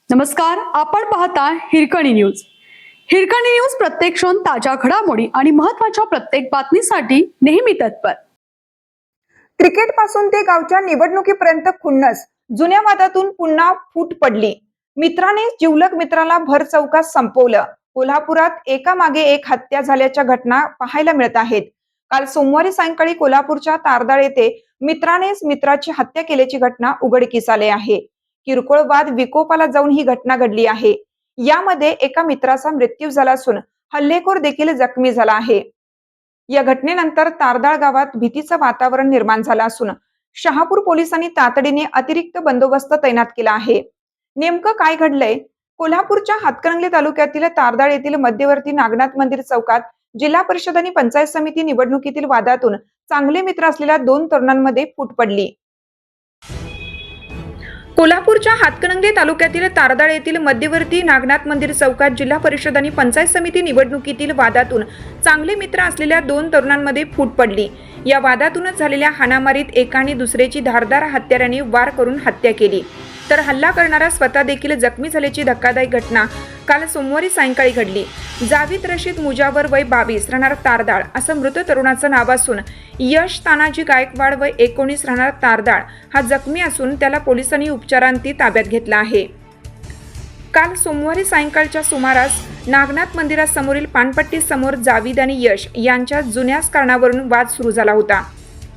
नमस्कार, आपण पाहता हिरकणी न्यूज. हिरकणी न्यूज प्रत्येक क्षण ताज्या घडामोडी आणि महत्त्वाच्या प्रत्येक बातमीसाठी नेहमी तत्पर. क्रिकेट पासून ते गावच्या निवडणुकीपर्यंत खुन्नस, जुन्या वादातून पुन्हा फूट पडली. मित्राने जिवलग मित्राला भर चौकात संपवलं. कोल्हापुरात एकामागे एक हत्या झाल्याच्या घटना पाहायला मिळत आहेत. काल सोमवारी सायंकाळी कोल्हापूरच्या तारदाळ येथे मित्रानेच मित्राची हत्या केल्याची घटना उघडकीस आली आहे. किरकोळ वाद विकोपाला जाऊन ही घटना घडली आहे. यामध्ये एका मित्राचा मृत्यू झाला असून हल्लेखोर देखील जखमी झाला आहे. या घटनेनंतर तारदाळ गावात भीतीचं वातावरण निर्माण झालं असून शहापूर पोलिसांनी तातडीने अतिरिक्त बंदोबस्त तैनात केला आहे. नेमकं काय घडलंय? कोल्हापूरच्या हातकणंगले तालुक्यातील तारदाळ येथील मध्यवर्ती नागनाथ मंदिर चौकात जिल्हा परिषद आणि पंचायत समिती निवडणुकीतील वादातून चांगले मित्र असलेल्या दोन तरुणांमध्ये फूट पडली. कोल्हापूरच्या हातकणंगले तालुक्यातील तारदाळ येथील मध्यवर्ती नागनाथ मंदिर चौकात जिल्हा परिषद आणि पंचायत समिती निवडणुकीतील वादातून चांगले मित्र असलेल्या दोन तरुणांमध्ये फूट पडली. या वादातूनच झालेल्या हाणामारीत एकाने दुसऱ्याची धारदार हत्याराने वार करून हत्या केली, तर हल्ला करणारा स्वतः देखील जखमी झाल्याची धक्कादायक घटना काल सोमवारी सायंकाळी घडली. जावीद रशीद मुजावर वय 22 राहणार तारदाळ असं मृत तरुणाचं नाव असून यश तानाजी गायकवाड वय 19 राहणार तारदाळ हा जखमी असून त्याला पोलिसांनी उपचारांती ताब्यात घेतला आहे. काल सोमवारी सायंकाळच्या सुमारास नागनाथ मंदिरासमोरील पानपट्टी समोर जावीद आणि यश यांच्या जुन्याच कारणावरून वाद सुरू झाला होता.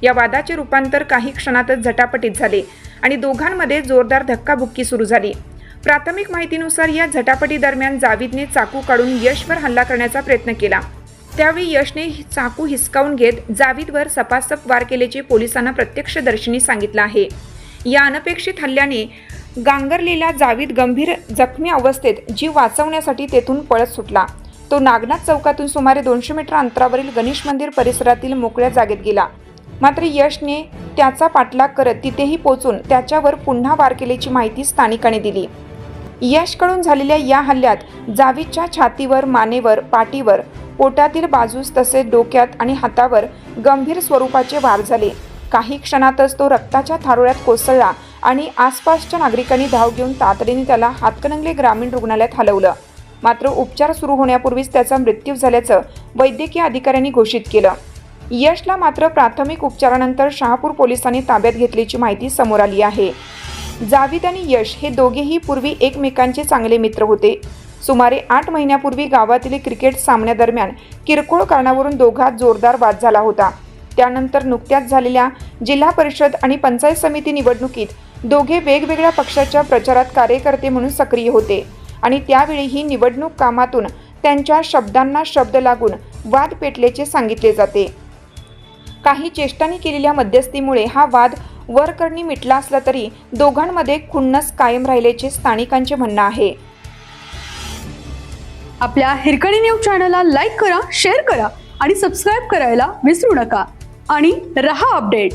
या वादाचे रूपांतर काही क्षणातच झटापटीत झाले आणि दोघांमध्ये जोरदार धक्काबुक्की सुरू झाली. प्राथमिक माहितीनुसार या झटापटी दरम्यान जावीदने चाकू काढून यशवर हल्ला करण्याचा प्रयत्न केला. त्यावेळी यशने चाकू हिसकावून घेत जावीदवर सपासप वार केल्याचे पोलिसांना प्रत्यक्षदर्शींनी सांगितलं आहे. या अनपेक्षित हल्ल्याने गांगरलेला जावीद गंभीर जखमी अवस्थेत जीव वाचवण्यासाठी तेथून पळत सुटला. तो नागनाथ चौकातून सुमारे 200 मीटर अंतरावरील गणेश मंदिर परिसरातील मोकळ्या जागेत गेला. मात्र यशने त्याचा पाठलाग करत तिथेही पोहोचून त्याच्यावर पुन्हा वार केल्याची माहिती स्थानिकांनी दिली. यशकडून झालेल्या या हल्ल्यात जावीदच्या छातीवर, मानेवर, पाठीवर, पोटातील बाजूस तसेच डोक्यात आणि हातावर गंभीर स्वरूपाचे वार झाले. काही क्षणातच तो रक्ताच्या थारोळ्यात कोसळला आणि आसपासच्या नागरिकांनी धाव घेऊन तातडीने त्याला हातकणंगले ग्रामीण रुग्णालयात हलवलं. मात्र उपचार सुरू होण्यापूर्वीच त्याचा मृत्यू झाल्याचं वैद्यकीय अधिकाऱ्यांनी घोषित केलं. यशला मात्र प्राथमिक उपचारानंतर शहापूर पोलिसांनी ताब्यात घेतल्याची माहिती समोर आली आहे. जावीद आणि यश हे दोघेही पूर्वी एकमेकांचे चांगले मित्र होते. सुमारे 8 महिन्यापूर्वी गावातील क्रिकेट सामन्यादरम्यान किरकोळ कारणावरून दोघांत जोरदार वाद झाला होता. त्यानंतर नुकत्याच झालेल्या जिल्हा परिषद आणि पंचायत समिती निवडणुकीत दोघे वेगवेगळ्या पक्षाच्या प्रचारात कार्यकर्ते म्हणून सक्रिय होते आणि त्यावेळीही निवडणूक कामातून त्यांच्या शब्दांना शब्द लागून वाद पेटल्याचे सांगितले जाते. काही ज्येष्ठांनी केलेल्या मध्यस्थीमुळे हा वाद वरकरणी मिटला असला तरी दोघांमध्ये खुन्नस कायम राहिल्याचे स्थानिकांचे म्हणणं आहे. आपल्या हिरकणी न्यूज चॅनलला लाईक करा, शेअर करा आणि सबस्क्राईब करायला विसरू नका आणि रहा अपडेट.